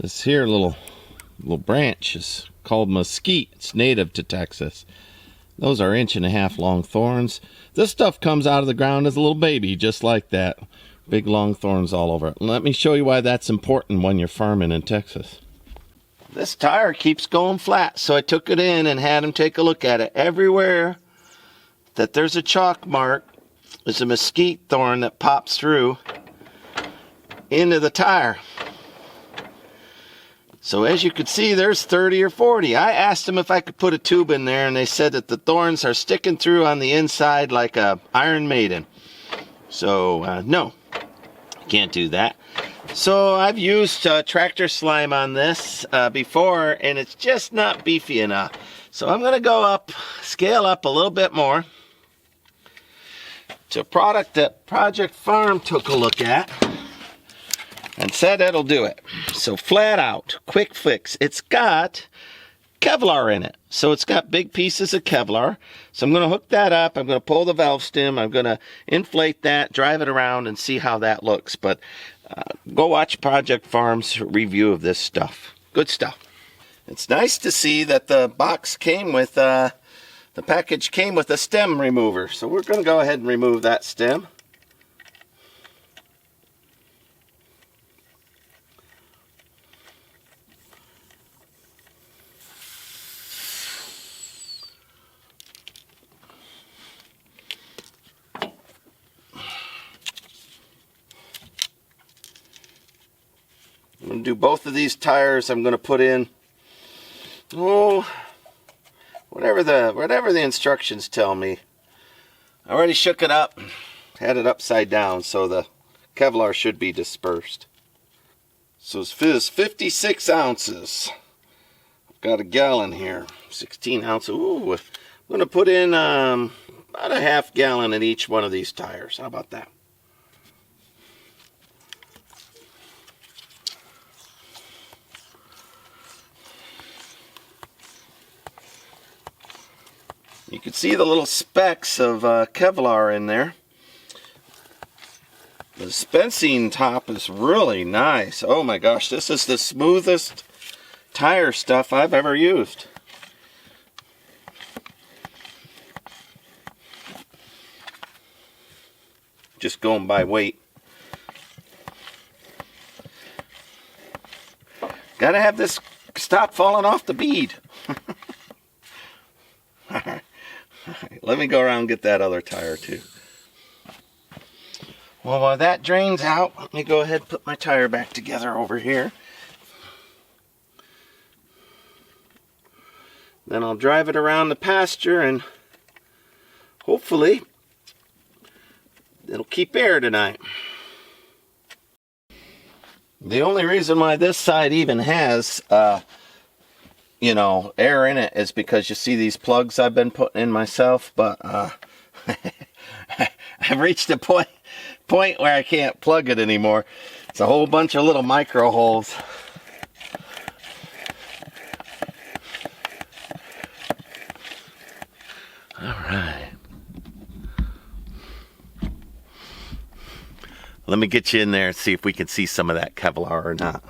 This here little branch is called mesquite. It's native to Texas. Those are 1.5 inch long thorns. This stuff comes out of the ground as a little baby, just like that. Big long thorns all over it. And let me show you why that's important when you're farming in Texas. This tire keeps going flat, so I took it in and had him take a look at it. Everywhere that there's a chalk mark is a mesquite thorn that pops through into the tire. So as you can see, there's 30 or 40. I asked them if I could put a tube in there, and they said that the thorns are sticking through on the inside like a Iron Maiden. So no, can't do that. So I've used tractor slime on this before, and it's just not beefy enough. So I'm going to go up, scale up a little bit more to a product that Project Farm took a look at and said it'll do it. So FlatOut Quick Fix. It's got Kevlar in it. So it's got big pieces of Kevlar. So I'm going to hook that up. I'm going to pull the valve stem. I'm going to inflate that, drive it around, and see how that looks. But go watch Project Farm's review of this stuff. Good stuff. It's nice to see that the box came with, the package came with a stem remover. So we're going to go ahead and remove that stem. I'm going to do both of these tires. I'm going to put in, whatever the instructions tell me. I already shook it up, had it upside down, so the Kevlar should be dispersed. So it's 56 ounces. I've got a gallon here, 16 ounces. Ooh, I'm going to put in about a half gallon in each one of these tires. How about that? You can see the little specks of Kevlar in there. The dispensing top is really nice. Oh my gosh, this is the smoothest tire stuff I've ever used. Just going by weight. Gotta have this stop falling off the bead. Alright, let me go around and get that other tire too. Well, while that drains out, let me go ahead and put my tire back together over here. Then I'll drive it around the pasture and hopefully it'll keep air tonight. The only reason why this side even has you know, air in it is because you see these plugs I've been putting in myself, but I've reached a point where I can't plug it anymore. It's a whole bunch of little micro holes. All right. Let me get you in there and see if we can see some of that Kevlar or not.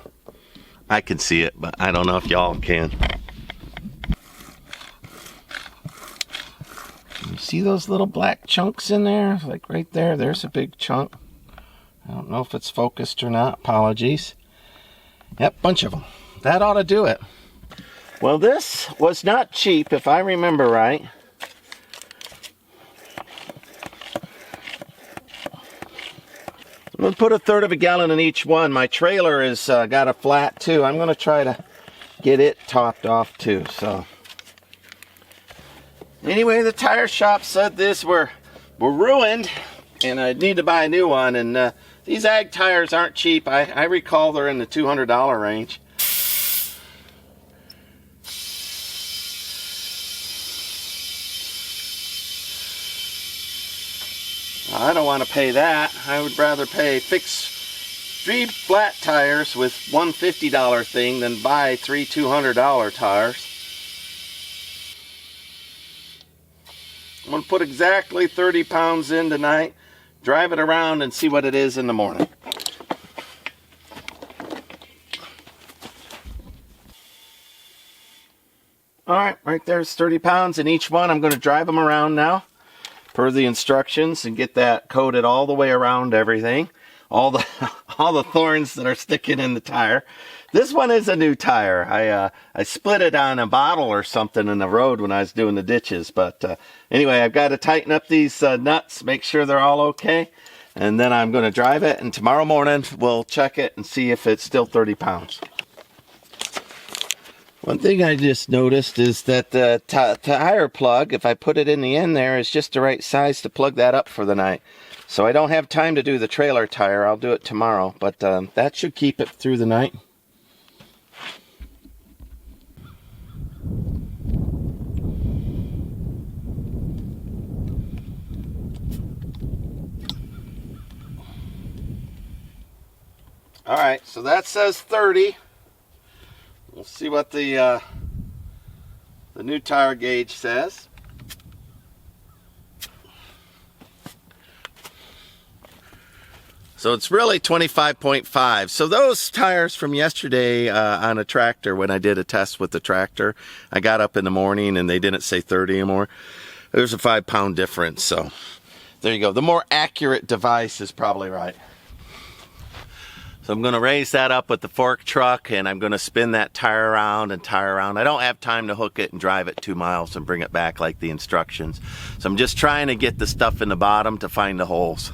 I can see it, but I don't know if y'all can. You see those little black chunks in there? Like right there, there's a big chunk. I don't know if it's focused or not. Apologies. Yep, bunch of them. That ought to do it. Well, this was not cheap, if I remember right. I'm going to put 1/3 of a gallon in each one. My trailer has got a flat too. I'm going to try to get it topped off too. So anyway, the tire shop said this were ruined and I need to buy a new one. And these ag tires aren't cheap. I recall they're in the $200 range. I don't want to pay that. I would rather fix 3 flat tires with one $50 thing than buy 3 $200 tires. I'm going to put exactly 30 pounds in tonight, drive it around and see what it is in the morning. All right, right there's 30 pounds in each one. I'm going to drive them around now per the instructions and get that coated all the way around everything. All the all the thorns that are sticking in the tire. This one is a new tire. I split it on a bottle or something in the road when I was doing the ditches. But anyway, I've got to tighten up these nuts, make sure they're all okay. And then I'm going to drive it, and tomorrow morning we'll check it and see if it's still 30 pounds. One thing I just noticed is that the tire plug, if I put it in the end there, is just the right size to plug that up for the night. So I don't have time to do the trailer tire. I'll do it tomorrow, but that should keep it through the night. All right, so that says 30. We'll see what the new tire gauge says. So it's really 25.5. So those tires from yesterday on a tractor, when I did a test with the tractor, I got up in the morning and they didn't say 30 anymore. There's a 5-pound difference. So there you go. The more accurate device is probably right. So I'm going to raise that up with the fork truck, and I'm going to spin that tire around and tire around. I don't have time to hook it and drive it 2 miles and bring it back like the instructions. So I'm just trying to get the stuff in the bottom to find the holes.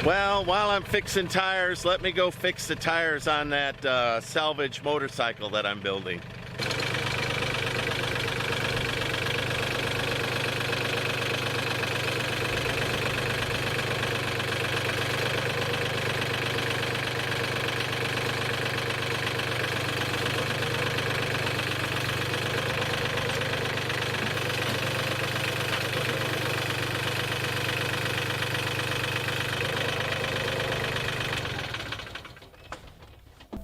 Well, while I'm fixing tires, let me go fix the tires on that salvage motorcycle that I'm building.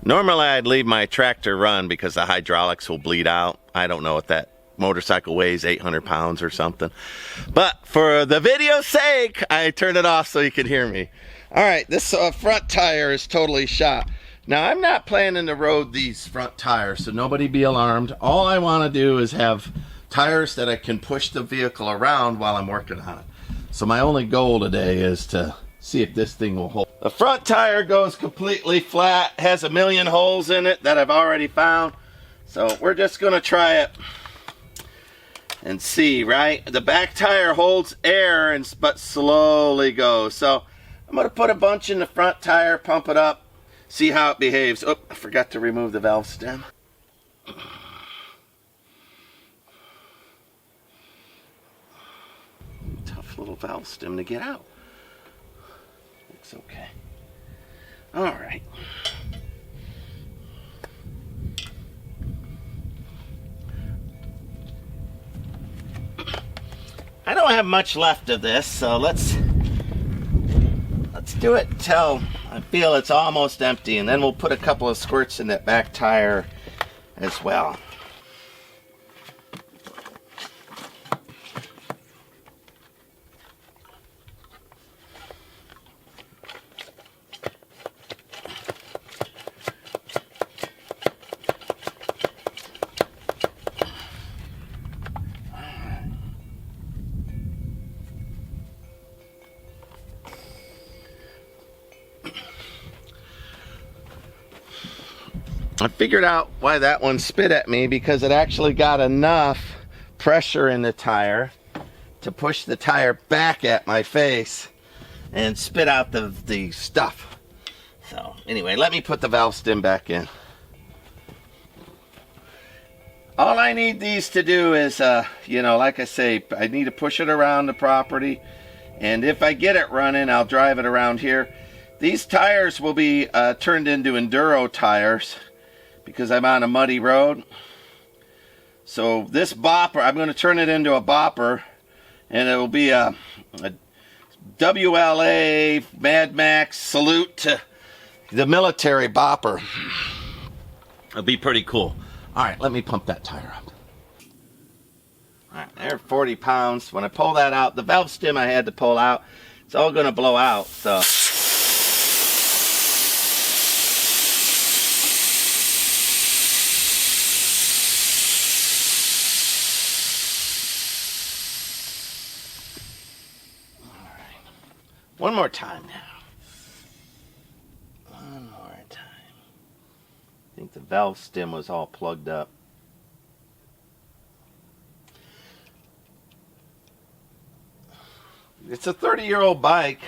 Normally I'd leave my tractor run because the hydraulics will bleed out. I don't know if that motorcycle weighs 800 pounds or something. But for the video's sake, I turned it off so you can hear me. All right, this front tire is totally shot. Now I'm not planning to road these front tires, so nobody be alarmed. All I want to do is have tires that I can push the vehicle around while I'm working on it. So my only goal today is to see if this thing will hold. The front tire goes completely flat, has a million holes in it that I've already found. So we're just gonna try it and see, right? The back tire holds air but slowly goes. So I'm gonna put a bunch in the front tire, pump it up, see how it behaves. Oh, I forgot to remove the valve stem. Tough little valve stem to get out. Looks okay. All right. I don't have much left of this, so let's do it until I feel it's almost empty, and then we'll put a couple of squirts in that back tire as well. I figured out why that one spit at me, because it actually got enough pressure in the tire to push the tire back at my face and spit out the stuff. So anyway, let me put the valve stem back in. All I need these to do is, like I say, I need to push it around the property, and if I get it running, I'll drive it around here. These tires will be turned into enduro tires because I'm on a muddy road. So this bopper, I'm going to turn it into a bopper, and it will be a WLA Mad Max salute to the military bopper. It'll be pretty cool. All right, let me pump that tire up. All right, there, 40 pounds. When I pull that out, the valve stem I had to pull out, it's all gonna blow out, so. All right, one more time now. One more time. I think the valve stem was all plugged up. It's a 30-year-old bike.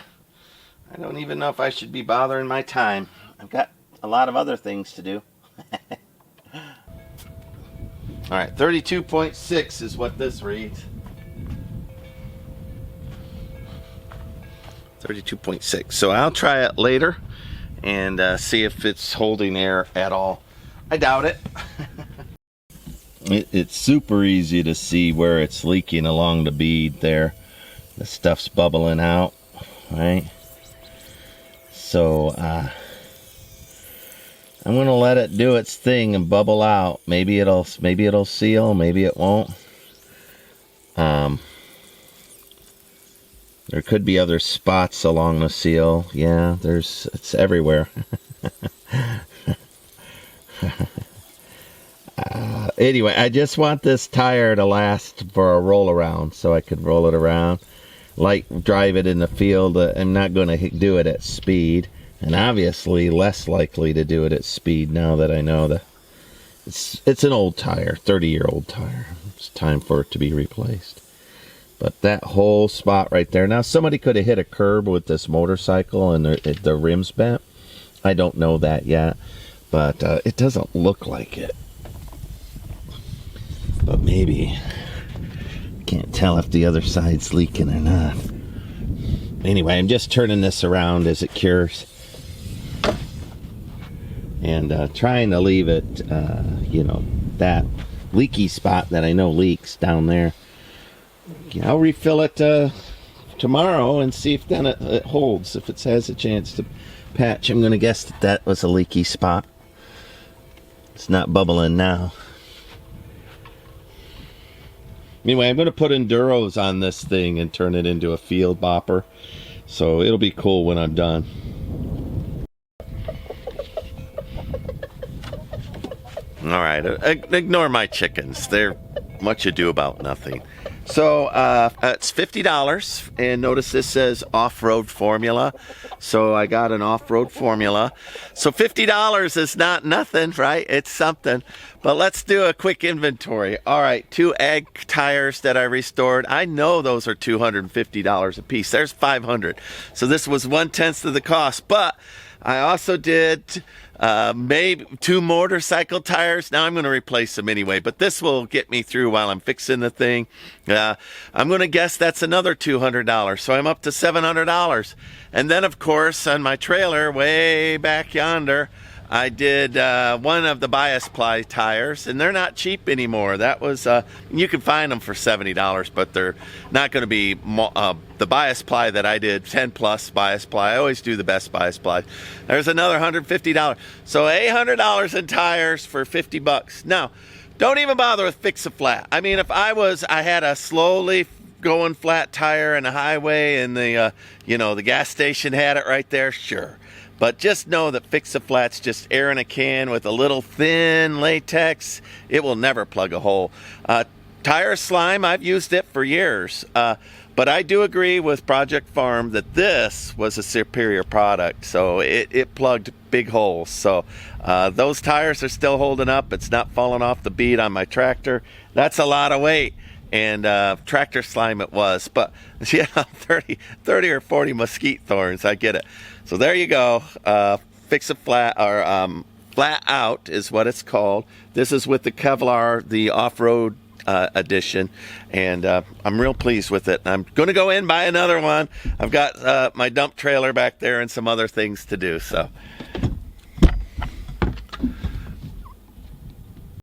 I don't even know if I should be bothering my time. I've got a lot of other things to do. All right, 32.6 is what this reads. 32.6. So I'll try it later and see if it's holding air at all. I doubt it. It's super easy to see where it's leaking along the bead there. The stuff's bubbling out, right? So I'm gonna let it do its thing and bubble out. Maybe it'll seal, maybe it won't. There could be other spots along the seal. Yeah, it's everywhere. Anyway, I just want this tire to last for a roll around so I could roll it around. Like drive it in the field. I'm not going to do it at speed, and obviously less likely to do it at speed now that I know that it's an old tire, 30-year-old tire. It's time for it to be replaced. But that whole spot right there, now somebody could have hit a curb with this motorcycle and the rims bent. I don't know that yet, but it doesn't look like it. But maybe. Can't tell if the other side's leaking or not. Anyway, I'm just turning this around as it cures. And trying to leave it, you know, that leaky spot that I know leaks down there. I'll refill it tomorrow and see if then it holds. If it has a chance to patch, I'm going to guess that was a leaky spot. It's not bubbling now. Anyway, I'm going to put enduros on this thing and turn it into a field bopper. So it'll be cool when I'm done. All right, ignore my chickens. They're much ado about nothing. So it's $50, and notice this says off-road formula. So I got an off-road formula. So $50 is not nothing, right? It's something. But let's do a quick inventory. All right, 2 ag tires that I restored. I know those are $250 a piece. There's $500. So this was 1/10 of the cost. But I also did maybe 2 motorcycle tires. Now I'm going to replace them anyway, but this will get me through while I'm fixing the thing. I'm going to guess that's another $200, so I'm up to $700. And then, of course, on my trailer way back yonder, I did one of the bias ply tires, and they're not cheap anymore. That was you can find them for $70, but they're not going to be the bias ply that I did, 10 plus bias ply. I always do the best bias ply. There's another $150, so $800 in tires for $50. Now, don't even bother with Fix-A-Flat. I mean, if I had a slowly going flat tire in a highway, and the the gas station had it right there, sure. But just know that Fix-A-Flat's just air in a can with a little thin latex. It will never plug a hole. Tire Slime, I've used it for years. But I do agree with Project Farm that this was a superior product. So it plugged big holes. So those tires are still holding up. It's not falling off the bead on my tractor. That's a lot of weight. And Tractor Slime it was. But yeah, 30 or 40 mesquite thorns. I get it. So there you go. Fix-A-Flat, or FlatOut is what it's called. This is with the Kevlar, the off-road edition, and I'm real pleased with it. I'm going to go in and buy another one. I've got my dump trailer back there and some other things to do. So